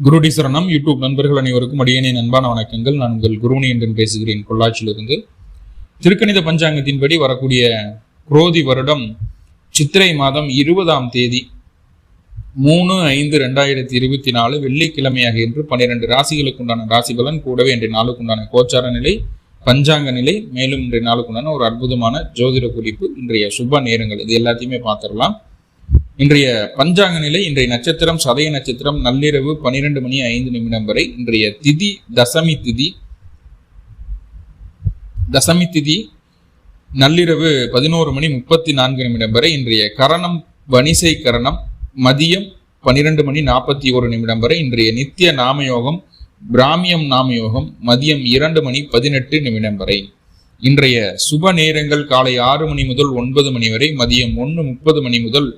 குருடி சரணம் யூடியூப் நண்பர்கள் அனைவருக்கும் அடியேனின் அன்பான வணக்கங்கள். நான் உங்கள் குருமணி என்று பேசுகிறேன், பொள்ளாச்சியிலிருந்து. திருக்கணித பஞ்சாங்கத்தின்படி வரக்கூடிய குரோதி வருடம் சித்திரை மாதம் 20ஆம் தேதி 3/5/2024 வெள்ளிக்கிழமையாக என்று 12 ராசிகளுக்குண்டான ராசி பலன், கூடவே இன்றைய நாளுக்குண்டான கோச்சார நிலை, பஞ்சாங்க நிலை, மேலும் இன்றைய நாளுக்குண்டான ஒரு அற்புதமான ஜோதிட குறிப்பு, இன்றைய சுப நேரங்கள், இது எல்லாத்தையுமே பார்த்துடலாம். இன்றைய பஞ்சாங்க நிலை, இன்றைய நட்சத்திரம் சதய நட்சத்திரம், நள்ளிரவு 12:05 வரை. இன்றைய திதி தசமி திதி நள்ளிரவு 11:34 வரை. இன்றைய கரணம் வணிசை கரணம் மதியம் 12:41 வரை. இன்றைய நித்திய நாமயோகம் பிராமியம் நாமயோகம் மதியம் 2:18 வரை. இன்றைய சுப நேரங்கள் காலை 6 மணி முதல் 9 மணி வரை, மதியம் 1 மணி முதல்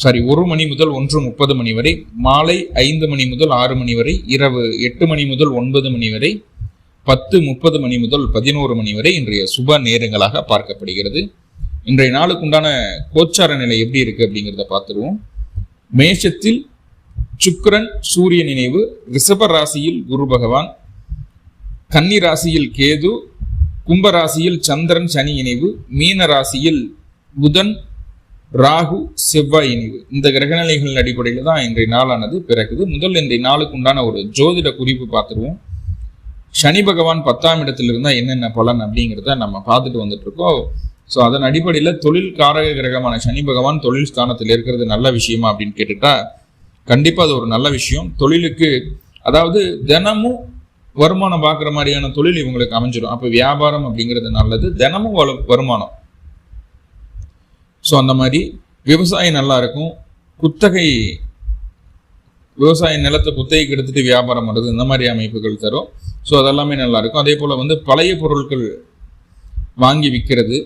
1:30 மணி வரை, மாலை 5 மணி முதல் 6 மணி வரை, இரவு 8 மணி முதல் 9 மணி வரை, 10:30 மணி முதல் 11 மணி வரை இன்றைய சுப நேரங்களாக பார்க்கப்படுகிறது. இன்றைய நாளுக்குண்டான கோச்சார நிலை எப்படி இருக்கு அப்படிங்கிறத பார்த்துருவோம். மேஷத்தில் சுக்கிரன் சூரிய நினைவு, ரிஷப ராசியில் குரு பகவான், கன்னி ராசியில் கேது, கும்ப ராசியில் சந்திரன் சனி இணைவு, மீன ராசியில் புதன் ராகு செவ்வாய் இணைவு. இந்த கிரகநிலைகளின் அடிப்படையில் தான் இன்றைய நாளானது பிறகுது. முதல் இன்றைய நாளுக்கு உண்டான ஒரு ஜோதிட குறிப்பு பார்த்துருவோம். சனி பகவான் 10ஆம் இடத்துல இருந்தா என்னென்ன பலன் அப்படிங்கிறத நம்ம பார்த்துட்டு வந்துட்டு இருக்கோம். ஸோ அதன் அடிப்படையில் தொழில் காரக கிரகமான சனி பகவான் தொழில் ஸ்தானத்தில் இருக்கிறது நல்ல விஷயமா அப்படின்னு கேட்டுட்டா கண்டிப்பா அது ஒரு நல்ல விஷயம். தொழிலுக்கு, அதாவது தினமும் வருமானம் பார்க்குற மாதிரியான தொழில் இவங்களுக்கு அமைஞ்சிடும். அப்போ வியாபாரம் அப்படிங்கிறது நல்லது, தினமும் வருமானம். ஸோ அந்த மாதிரி விவசாயம் நல்லா இருக்கும். குத்தகை விவசாய நிலத்தை குத்தகைக்கு எடுத்துட்டு வியாபாரம் பண்ணுறது, இந்த மாதிரி அமைப்புகள் தரும். ஸோ அதெல்லாமே நல்லா இருக்கும். அதே போல் பழைய பொருட்கள் வாங்கி விற்கிறது,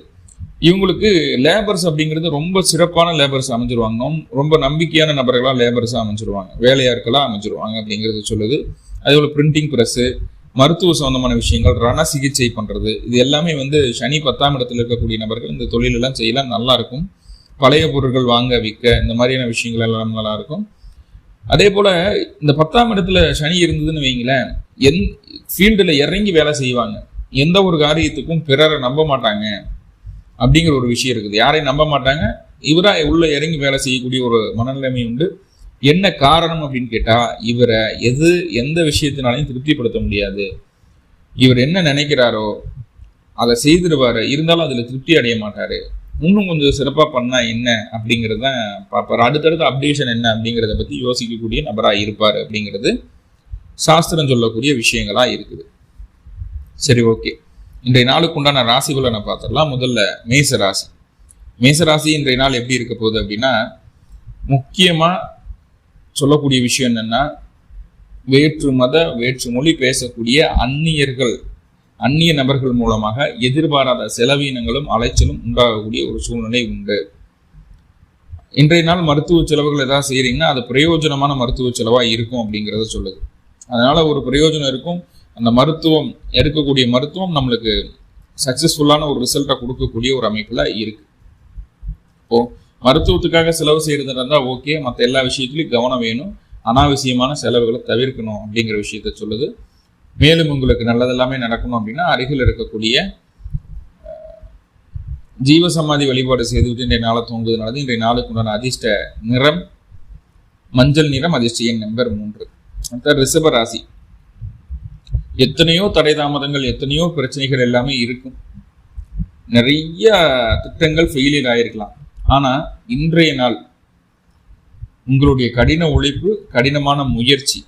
இவங்களுக்கு லேபர்ஸ் அப்படிங்கிறது ரொம்ப சிறப்பான லேபர்ஸ் அமைஞ்சிருவாங்க. ரொம்ப நம்பிக்கையான நபர்களாக லேபர்ஸாக அமைஞ்சிருவாங்க, வேலையாட்களாக அமைஞ்சிருவாங்க அப்படிங்கிறது சொல்லுது. அதே போல் பிரிண்டிங் ப்ரெஸ்ஸு, மருத்துவ சம்பந்தமான விஷயங்கள், ரண சிகிச்சை பண்றது, இது எல்லாமே சனி 10ஆம் இடத்துல இருக்கக்கூடிய நபர்கள் இந்த தொழிலெல்லாம் செய்யலாம், நல்லா இருக்கும். பழைய பொருட்கள் வாங்க விற்க, இந்த மாதிரியான விஷயங்கள் எல்லாம் நல்லா இருக்கும். அதே போல இந்த 10ஆம் இடத்துல சனி இருந்ததுன்னு வைங்களேன், ஃபீல்டுல இறங்கி வேலை செய்வாங்க. எந்த ஒரு காரியத்துக்கும் பிறரை நம்ப மாட்டாங்க அப்படிங்கிற ஒரு விஷயம் இருக்குது. யாரையும் நம்ப மாட்டாங்க, இவரா உள்ள இறங்கி வேலை செய்யக்கூடிய ஒரு மனநிலைமை உண்டு. என்ன காரணம் அப்படின்னு கேட்டா, இவரை எந்த விஷயத்தினாலையும் திருப்திப்படுத்த முடியாது. இவர் என்ன நினைக்கிறாரோ அதை செய்திருவாரு, இருந்தாலும் அதுல திருப்தி அடைய மாட்டாரு. இன்னும் கொஞ்சம் சிறப்பா பண்ணா என்ன அப்படிங்கிறது தான் பார்ப்பாரு. அடுத்தடுத்த அப்டேஷன் என்ன அப்படிங்கிறத பத்தி யோசிக்கக்கூடிய நபரா இருப்பாரு அப்படிங்கிறது சாஸ்திரம் சொல்லக்கூடிய விஷயங்களா இருக்குது. சரி, ஓகே. இன்றைய நாளுக்கு உண்டான ராசி பலனை பார்த்துடலாம். முதல்ல மேசராசி. மேசராசி இன்றைய நாள் எப்படி இருக்க போகுது அப்படின்னா, முக்கியமா சொல்லக்கூடிய விஷயம் என்னன்னா, வேற்று மத வேற்று மொழி பேசக்கூடிய அந்நிய நபர்கள் மூலமாக எதிர்பாராத செலவீனங்களும் அலைச்சலும் உண்டாகக்கூடிய ஒரு சூழ்நிலை உண்டு. இன்றைய நாள் மருத்துவ செலவுகள் ஏதாவது செய்யறீங்கன்னா அது பிரயோஜனமான மருத்துவ செலவா இருக்கும் அப்படிங்கிறத சொல்லுது. அதனால ஒரு பிரயோஜனம் இருக்கும். அந்த மருத்துவம் எடுக்கக்கூடிய மருத்துவம் நம்மளுக்கு சக்சஸ்ஃபுல்லான ஒரு ரிசல்ட்டை கொடுக்கக்கூடிய ஒரு அமைப்புல இருக்கு. இப்போ மருத்துவத்துக்காக செலவு செய்யறதா இருந்தா ஓகே, மற்ற எல்லா விஷயத்திலையும் கவனம் வேணும். அனாவசியமான செலவுகளை தவிர்க்கணும் அப்படிங்கிற விஷயத்த சொல்லுது. மேலும் உங்களுக்கு நல்லதெல்லாமே நடக்கணும் அப்படின்னா அருகில் இருக்கக்கூடிய ஜீவசமாதி வழிபாடு செய்துவிட்டு இன்றைய நாளை தூங்குவதனால இன்றைய நாளுக்கு உண்டான அதிர்ஷ்ட நிறம் மஞ்சள் நிறம், அதிர்ஷ்ட எண் நம்பர் 3. அடுத்த ரிஷப ராசி. எத்தனையோ தடை தாமதங்கள், எத்தனையோ பிரச்சனைகள் எல்லாமே இருக்கும். நிறைய திட்டங்கள் ஃபெயிலியர் ஆயிருக்கலாம். ஆனா இன்றைய நாள் உங்களுடைய கடின உழைப்பு, கடினமான முயற்சி,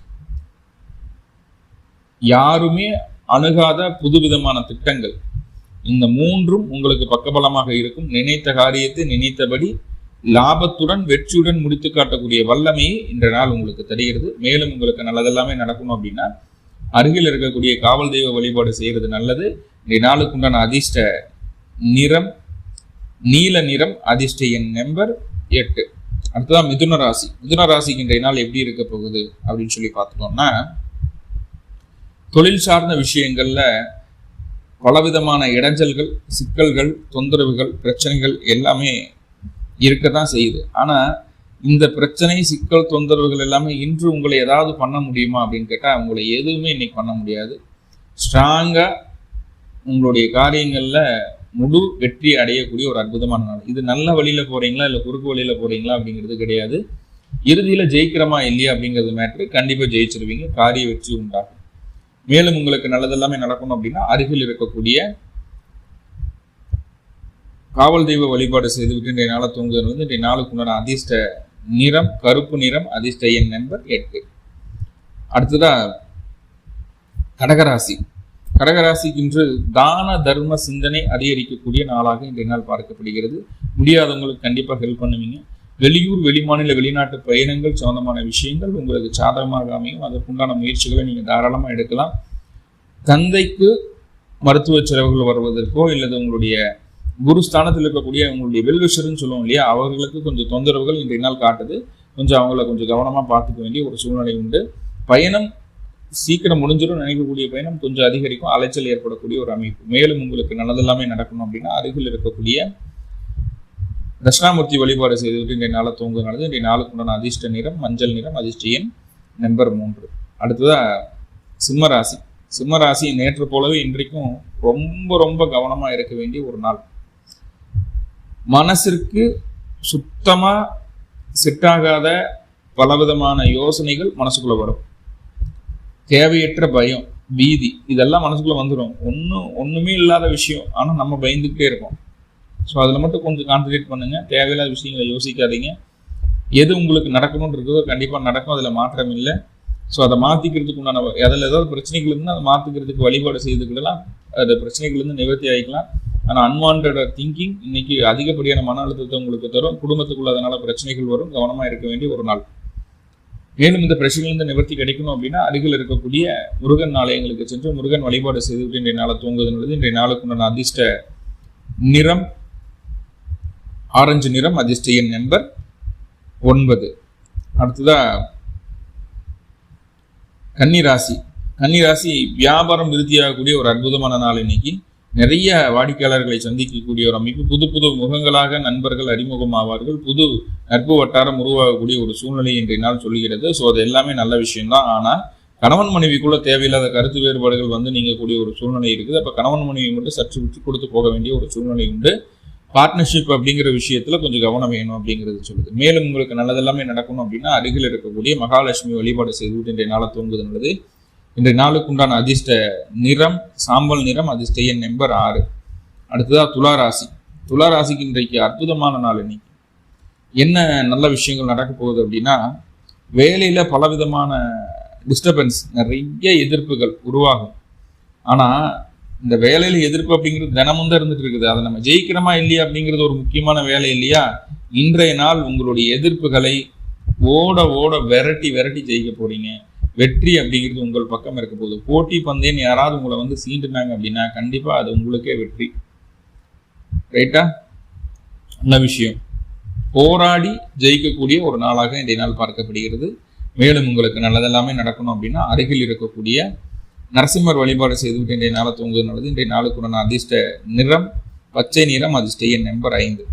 யாருமே அணுகாத புதுவிதமான திட்டங்கள், இந்த 3ம் உங்களுக்கு பக்கபலமாக இருக்கும். நினைத்த காரியத்தை நினைத்தபடி லாபத்துடன் வெற்றியுடன் முடித்து காட்டக்கூடிய வல்லமையை இன்றைய நாள் உங்களுக்கு தருகிறது. மேலும் உங்களுக்கு நல்லதெல்லாமே நடக்கணும் அப்படின்னா அருகில் இருக்கக்கூடிய காவல் தெய்வ வழிபாடு செய்யறது நல்லது. இன்றைய நாளுக்கு உண்டான அதிர்ஷ்ட நிறம் நீல நிறம், அதிர்ஷ்ட எண் நம்பர் 8. அடுத்ததான் மிதுன ராசி. மிதுன ராசிக்கு இன்றைய நாள் எப்படி இருக்க போகுது அப்படின்னு சொல்லி பார்த்துட்டோம்னா, தொழில் சார்ந்த விஷயங்கள்ல பலவிதமான இடைஞ்சல்கள், சிக்கல்கள், தொந்தரவுகள், பிரச்சனைகள் எல்லாமே இருக்கத்தான் செய்யுது. ஆனா இந்த பிரச்சனை, சிக்கல், தொந்தரவுகள் எல்லாமே இன்று உங்களை ஏதாவது பண்ண முடியுமா அப்படின்னு கேட்டால் உங்களை எதுவுமே இன்னைக்கு பண்ண முடியாது. ஸ்ட்ராங்கா உங்களுடைய காரியங்கள்ல முழு வெற்றி அடையக்கூடிய ஒரு அற்புதமான நாள். இது நல்ல வழியில போறீங்களா இல்லை குறுக்கு வழியில போறீங்களா அப்படிங்கிறது கிடையாது. இறுதியில ஜெயிக்கிறமா இல்லையா அப்படிங்கிறது மேட்ரு. கண்டிப்பா ஜெயிச்சிருவீங்க, காரிய வெற்றி உண்டாகும். மேலும் உங்களுக்கு நல்லதெல்லாமே நடக்கணும் அப்படின்னா அருகில் இருக்கக்கூடிய காவல் தெய்வ வழிபாடு செய்துவிட்டு இன்றைய நாளை தூங்குவது வந்து இன்றைய நாளுக்கு உண்டான அதிர்ஷ்ட நிறம் கருப்பு நிறம், அதிர்ஷ்ட எண் நம்பர் 8. அடுத்ததா கடகராசி. கடகராசிக்கு இன்று தான தர்ம சிந்தனை அதிகரிக்கக்கூடிய நாளாக இன்றைய நாள் பார்க்கப்படுகிறது. முடியாதவங்களுக்கு கண்டிப்பாக ஹெல்ப் பண்ணுவீங்க. வெளியூர், வெளிமாநில, வெளிநாட்டு பயணங்கள் சம்பந்தமான விஷயங்கள் உங்களுக்கு சாதகமாக அமையும். அதற்குண்டான முயற்சிகளை நீங்கள் தாராளமாக எடுக்கலாம். தந்தைக்கு மருத்துவ செலவுகள் வருவதற்கோ இல்லது உங்களுடைய குருஸ்தானத்தில் இருக்கக்கூடிய உங்களுடைய வெல்விஷர்னு சொல்லுவோம் இல்லையா, அவர்களுக்கு கொஞ்சம் தொந்தரவுகள் இன்றைய நாள் காட்டுது. கொஞ்சம் அவங்கள கொஞ்சம் கவனமாக பார்த்துக்க வேண்டிய ஒரு சூழ்நிலை உண்டு. பயணம் சீக்கிரம் முடிஞ்சிடும் நினைக்கக்கூடிய பயணம் கொஞ்சம் அதிகரிக்கும், அலைச்சல் ஏற்படக்கூடிய ஒரு அமைப்பு. மேலும் உங்களுக்கு நல்லதெல்லாமே நடக்கணும் அப்படின்னா அருகில் இருக்கக்கூடிய தட்சிணாமூர்த்தி வழிபாடு செய்துவிட்டு இன்றைய நாளை தூங்குகிறது. இன்றைய நாளுக்கு உண்டான அதிர்ஷ்ட நிறம் மஞ்சள் நிறம், அதிர்ஷ்ட எண் நம்பர் 3. அடுத்ததா சிம்மராசி. சிம்மராசி நேற்று போலவே இன்றைக்கும் ரொம்ப ரொம்ப கவனமா இருக்க வேண்டிய ஒரு நாள். மனசிற்கு சுத்தமா செட் ஆகாத பலவிதமான யோசனைகள் மனசுக்குள்ள வரும். தேவையற்ற பயம், பீதி இதெல்லாம் மனசுக்குள்ள வந்துடும். ஒண்ணுமே இல்லாத விஷயம், ஆனா நம்ம பயந்துக்கிட்டே இருக்கோம். ஸோ அதில் மட்டும் கொஞ்சம் கான்சன்ட்ரேட் பண்ணுங்க. தேவையில்லாத விஷயங்களை யோசிக்காதீங்க. எது உங்களுக்கு நடக்கணும்னு இருக்குதோ கண்டிப்பாக நடக்கும், அதில் மாற்றம் இல்லை. ஸோ அதை மாற்றிக்கிறதுக்கு உண்டான அதில் ஏதாவது பிரச்சனைகள் இருந்தால் அதை மாற்றிக்கிறதுக்கு வழிபாடு செய்துக்கிடலாம். அது பிரச்சனைகள்லேருந்து நிவர்த்தி ஆகிக்கலாம். ஆனால் அன்வான்ட் திங்கிங் இன்னைக்கு அதிகப்படியான மன அழுத்தத்தை உங்களுக்கு தரும். குடும்பத்துக்குள்ள அதனால பிரச்சனைகள் வரும். கவனமாக இருக்க வேண்டிய ஒரு நாள். மேலும் இந்த பிரச்சனையிலிருந்து நிவர்த்தி கிடைக்கணும் அப்படின்னா அருகில் இருக்கக்கூடிய முருகன் ஆலயங்களுக்கு சென்று முருகன் வழிபாடு செய்துவிட்டு இன்றைய நாளை தூங்குவதுன்றது இன்றைய நாளுக்கு உண்டான அதிர்ஷ்ட நிறம் ஆரஞ்சு நிறம், அதிர்ஷ்ட எண் நம்பர் 9. அடுத்ததா கன்னிராசி. கன்னிராசி வியாபாரம் விருத்தியாகக்கூடிய ஒரு அற்புதமான நாள். இன்னைக்கு நிறைய வாடிக்கையாளர்களை சந்திக்கக்கூடிய ஒரு அமைப்பு. புது புது முகங்களாக நண்பர்கள் அறிமுகமாவார்கள். புது நட்பு வட்டாரம் உருவாகக்கூடிய ஒரு சூழ்நிலை இன்றைய நாள் சொல்லுகிறது. ஸோ அது எல்லாமே நல்ல விஷயம்தான். ஆனால் கணவன் மனைவிக்குள்ள தேவையில்லாத கருத்து வேறுபாடுகள் வந்து நீங்கக்கூடிய ஒரு சூழ்நிலை இருக்குது. அப்போ கணவன் மனைவி மட்டும் சற்று விட்டு கொடுத்து போக வேண்டிய ஒரு சூழ்நிலை உண்டு. பார்ட்னர்ஷிப் அப்படிங்கிற விஷயத்துல கொஞ்சம் கவனம் வேணும் அப்படிங்கிறது சொல்லுது. மேலும் உங்களுக்கு நல்லதெல்லாமே நடக்கணும் அப்படின்னா அருகில் இருக்கக்கூடிய மகாலட்சுமி வழிபாடு செய்துவிட்டு இன்றைய நாளை தூங்குவது நல்லது. இன்றைய நாளுக்கு உண்டான அதிர்ஷ்ட நிறம் சாம்பல் நிறம், அதிர்ஷ்ட எண் நம்பர் 6. அடுத்ததா துளாராசி. துளாராசிக்கு இன்றைக்கு அற்புதமான நாள். இன்னைக்கு என்ன நல்ல விஷயங்கள் நடக்க போகுது அப்படின்னா, வேலையில பலவிதமான டிஸ்டர்பன்ஸ், நிறைய எதிர்ப்புகள் உருவாகும். ஆனா இந்த வேலையில எதிர்ப்பு அப்படிங்கிறது தினமும் தான் இருந்துட்டு இருக்குது. அதை நம்ம ஜெயிக்கிறோமா இல்லையா அப்படிங்கிறது ஒரு முக்கியமான வேலை இல்லையா. இன்றைய நாள் உங்களுடைய எதிர்ப்புகளை ஓட ஓட விரட்டி ஜெயிக்க போறீங்க. வெற்றி அப்படிங்கிறது உங்கள் பக்கம் இருக்க போகுது. போட்டி பந்தேன்னு யாராவது உங்களை வந்து சீண்டுனாங்க அப்படின்னா கண்டிப்பா அது உங்களுக்கே வெற்றி. ரைட்டா? நல்ல விஷயம். போராடி ஜெயிக்கக்கூடிய ஒரு நாளாக இன்றைய நாள் பார்க்கப்படுகிறது. மேலும் உங்களுக்கு நல்லதெல்லாமே நடக்கணும் அப்படின்னா அருகில் இருக்கக்கூடிய நரசிம்மர் வழிபாடு செய்துவிட்டு இன்றைய நாளை தூங்குவது நல்லது. இன்றைய நாளுக்குடான அதிர்ஷ்ட நிறம் பச்சை நிறம், அதிர்ஷ்ட எண் நம்பர் 5.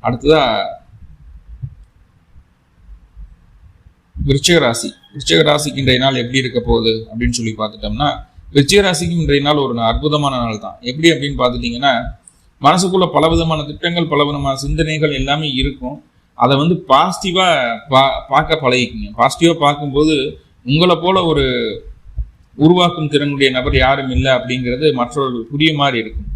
அடுத்ததா விருச்சிக ராசி. விருச்சிக ராசிக்கு இன்றைய நாள் எப்படி இருக்க போகுது அப்படின்னு சொல்லி பார்த்துட்டோம்னா, விருச்சிக ராசிக்கு இன்றைய நாள் ஒரு அற்புதமான நாள் தான். எப்படி அப்படின்னு பார்த்துட்டீங்கன்னா, மனசுக்குள்ள பலவிதமான திட்டங்கள், பலவிதமான சிந்தனைகள் எல்லாமே இருக்கும். அதை வந்து பாசிட்டிவா பார்க்க பழகிக்குங்க. பாசிட்டிவா பார்க்கும்போது உங்களை போல ஒரு உருவாக்கும் திறனுடைய நபர் யாரும் இல்லை அப்படிங்கிறது மற்றவர்கள் புரிய மாதிரி இருக்கும்.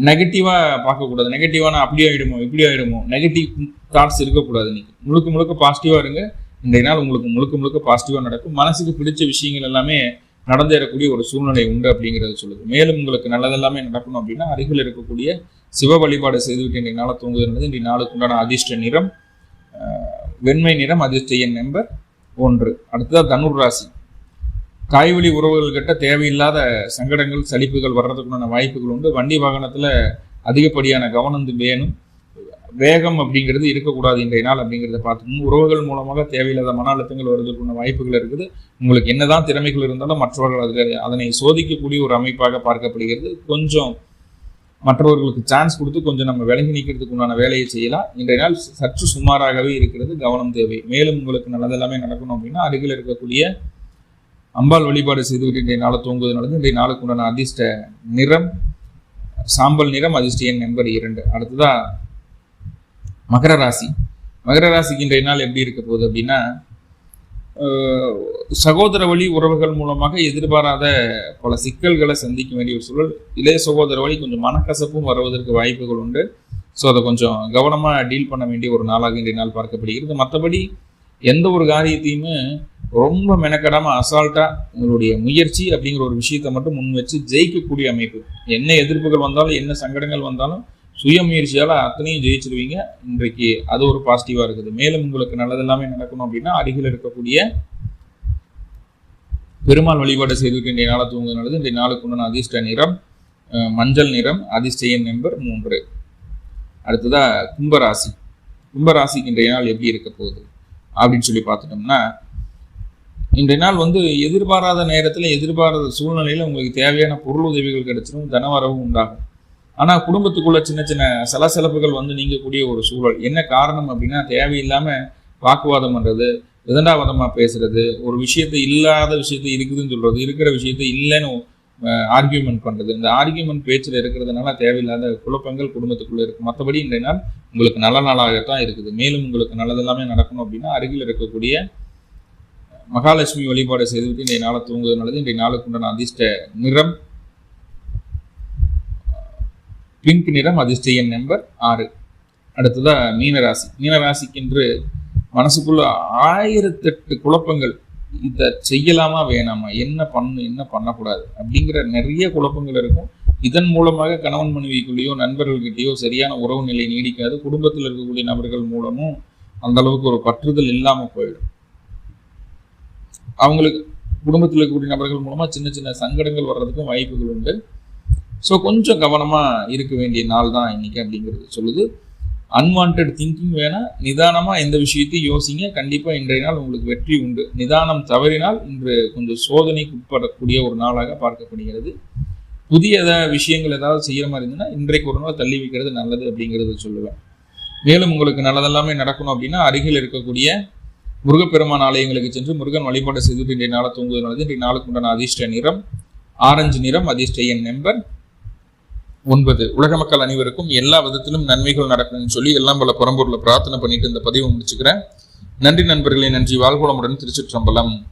நெகட்டிவா பார்க்கக்கூடாது. நெகட்டிவான அப்படி ஆயிடுமோ இப்படி ஆயிடுமோ நெகட்டிவ் தாட்ஸ் இருக்கக்கூடாது. இன்னைக்கு முழுக்க பாசிட்டிவா இருங்க. இன்றைய நாள் உங்களுக்கு முழுக்க பாசிட்டிவா நடக்கும். மனசுக்கு பிடிச்ச விஷயங்கள் எல்லாமே நடந்தேறக்கூடிய ஒரு சூழ்நிலை உண்டு அப்படிங்கிறது சொல்லுது. மேலும் உங்களுக்கு நல்லதெல்லாமே நடக்கணும் அப்படின்னா அருகில் இருக்கக்கூடிய சிவ வழிபாடு செய்துவிட்டு இன்றைய நாளை தூங்குகிறது. இன்றைய நாளுக்கு உண்டான அதிர்ஷ்ட நிறம் வெண்மை நிறம், அதிர்ஷ்ட எண் நம்பர் 1. அடுத்ததான் தனுர் ராசி. தாய்வழி உறவுகள்கிட்ட தேவையில்லாத சங்கடங்கள், சலிப்புகள் வர்றதுக்குண்டான வாய்ப்புகள் உண்டு. வண்டி வாகனத்துல அதிகப்படியான கவனம் வேணும். வேகம் அப்படிங்கிறது இருக்கக்கூடாது இன்றைய நாள் அப்படிங்கிறத பார்த்துக்கணும். உறவுகள் மூலமாக தேவையில்லாத மன அழுத்தங்கள் வருவதற்கான வாய்ப்புகள் இருக்குது. உங்களுக்கு என்னதான் திறமைகள் இருந்தாலும் மற்றவர்கள் அதனை சோதிக்கக்கூடிய ஒரு அமைப்பாக பார்க்கப்படுகிறது. கொஞ்சம் மற்றவர்களுக்கு சான்ஸ் கொடுத்து கொஞ்சம் நம்ம விலகி நிற்கிறதுக்கு உண்டான வேலையை செய்யலாம். இன்றைய நாள் சற்று சுமாராகவே இருக்கிறது, கவனம் தேவை. மேலும் உங்களுக்கு நல்லதெல்லாமே நடக்கணும் அப்படின்னா அருகில் இருக்கக்கூடிய அம்பாள் வழிபாடு செய்துவிட்டு இன்றைய நாளை தூங்குவது நல்லது. இன்றைய நாளுக்கு உண்டான அதிர்ஷ்ட நிறம் சாம்பல் நிறம், அதிர்ஷ்ட எண் நம்பர் 2. அடுத்ததா மகர ராசி. மகர ராசிக்கு இன்றைய நாள் எப்படி இருக்க போகுது அப்படின்னா, சகோதர வழி உறவுகள் மூலமாக எதிர்பாராத பல சிக்கல்களை சந்திக்க வேண்டிய ஒரு சூழல். இளைய சகோதர வழி கொஞ்சம் மனக்கசப்பும் வருவதற்கு வாய்ப்புகள் உண்டு. ஸோ அதை கொஞ்சம் கவனமாக டீல் பண்ண வேண்டிய ஒரு நாளாக இன்றைய நாள் பார்க்கப்படுகிறது. மற்றபடி எந்த ஒரு காரியத்தையுமே ரொம்ப மெனக்கடாமல் அசால்ட்டாக உங்களுடைய முயற்சி அப்படிங்கிற ஒரு விஷயத்தை மட்டும் முன் வச்சு ஜெயிக்கக்கூடிய அமைப்பு. என்ன எதிர்ப்புகள் வந்தாலும் என்ன சங்கடங்கள் வந்தாலும் சுய முயற்சியால் அத்தனையும் ஜெயிச்சிருவீங்க. இன்றைக்கு அது ஒரு பாசிட்டிவாக இருக்குது. மேலும் உங்களுக்கு நல்லதெல்லாமே நடக்கணும் அப்படின்னா அருகில் இருக்கக்கூடிய பெருமாள் வழிபாடு செய்துவிட்டு இன்றைய நாளை தூங்குவது நல்லது. இன்றைய நாளுக்கு உண்டான அதிர்ஷ்ட நிறம் மஞ்சள் நிறம், அதிர்ஷ்ட எண் நம்பர் 3. அடுத்ததா கும்பராசி. கும்பராசிக்கு இன்றைய நாள் எப்படி இருக்க போகுது அப்படின்னு சொல்லி பார்த்துட்டோம்னா, இன்றைய நாள் எதிர்பாராத நேரத்தில் எதிர்பாராத சூழ்நிலையில் உங்களுக்கு தேவையான பொருள் உதவிகள் கிடைச்சிடும், தனவரவும் உண்டாகும். ஆனால் குடும்பத்துக்குள்ள சின்ன சின்ன சலசலப்புகள் நீங்கக்கூடிய ஒரு சூழல். என்ன காரணம் அப்படின்னா, தேவையில்லாமல் வாக்குவாதம் பண்ணுறது, விதண்டாவாதமாக பேசுறது, ஒரு விஷயத்தை இல்லாத விஷயத்தை இருக்குதுன்னு சொல்றது, இருக்கிற விஷயத்தை இல்லைன்னு ஆர்கியூமெண்ட் பண்ணுறது. இந்த ஆர்கியூமெண்ட் பேச்சில் இருக்கிறதுனால தேவையில்லாத குழப்பங்கள் குடும்பத்துக்குள்ளே இருக்குது. மற்றபடி இன்றைய நாள் உங்களுக்கு நல்ல நாளாகத்தான் இருக்குது. மேலும் உங்களுக்கு நல்லதெல்லாமே நடக்கணும் அப்படின்னா அருகில் இருக்கக்கூடிய மகாலட்சுமி வழிபாடு செய்துவிட்டு இன்றைய நாளை தூங்குவது நல்லது. இன்றைய நாளுக்கு உண்டான அதிர்ஷ்ட நிறம் பிங்க் நிறம், அதிர்ஷ்ட எண் நம்பர் 6. அடுத்ததா மீனராசி. மீனராசிக்கு என்று மனசுக்குள்ள 1008 குழப்பங்கள். இதை செய்யலாமா வேணாமா, என்ன பண்ணக்கூடாது அப்படிங்கிற நிறைய குழப்பங்கள் இருக்கும். இதன் மூலமாக கணவன் மனைவிக்குள்ளேயோ நண்பர்கள்கிட்டயோ சரியான உறவு நிலை நீடிக்காது. குடும்பத்தில் இருக்கக்கூடிய நபர்கள் மூலமும் அந்த அளவுக்கு ஒரு பற்றுதல் இல்லாமல் போயிடும். அவங்களுக்கு குடும்பத்தில் இருக்கக்கூடிய நபர்கள் மூலமா சின்ன சின்ன சங்கடங்கள் வர்றதுக்கும் வாய்ப்புகள் உண்டு. ஸோ கொஞ்சம் கவனமாக இருக்க வேண்டிய நாள் தான் இன்னைக்கு அப்படிங்கிறது சொல்லுது. அன்வான்ட் திங்கிங் வேணாம், நிதானமாக எந்த விஷயத்தையும் யோசிங்க. கண்டிப்பாக இன்றைய நாள் உங்களுக்கு வெற்றி உண்டு. நிதானம் தவறினால் இன்று கொஞ்சம் சோதனைக்கு உட்படக்கூடிய ஒரு நாளாக பார்க்கப்படுகிறது. புதிய விஷயங்கள் ஏதாவது செய்கிற மாதிரி இருந்ததுன்னா இன்றைக்கு ஒரு நாள் தள்ளி வைக்கிறது நல்லது அப்படிங்கிறது சொல்லுவேன். மேலும் உங்களுக்கு நல்லதெல்லாமே நடக்கணும் அப்படின்னா அருகில் இருக்கக்கூடிய முருகப்பெருமான் ஆலயங்களுக்கு சென்று முருகன் வழிபாடு செய்துட்டு இன்றைய நாளை தூங்குவது நல்லது. இன்றைய நாளுக்கு உண்டான அதிர்ஷ்ட நிறம் ஆரஞ்சு நிறம், அதிர்ஷ்ட எண் நம்பர் 9. உலக மக்கள் அனைவருக்கும் எல்லா விதத்திலும் நன்மைகள் நடக்கணும்னு சொல்லி எல்லாம் பல பரம்பொருளை பிரார்த்தனை பண்ணிட்டு இந்த பதிவை முடிச்சுக்கிறேன். நன்றி நண்பர்களே, நன்றி. வாழ்வளமுடன். திருச்சிற்றம்பலம்.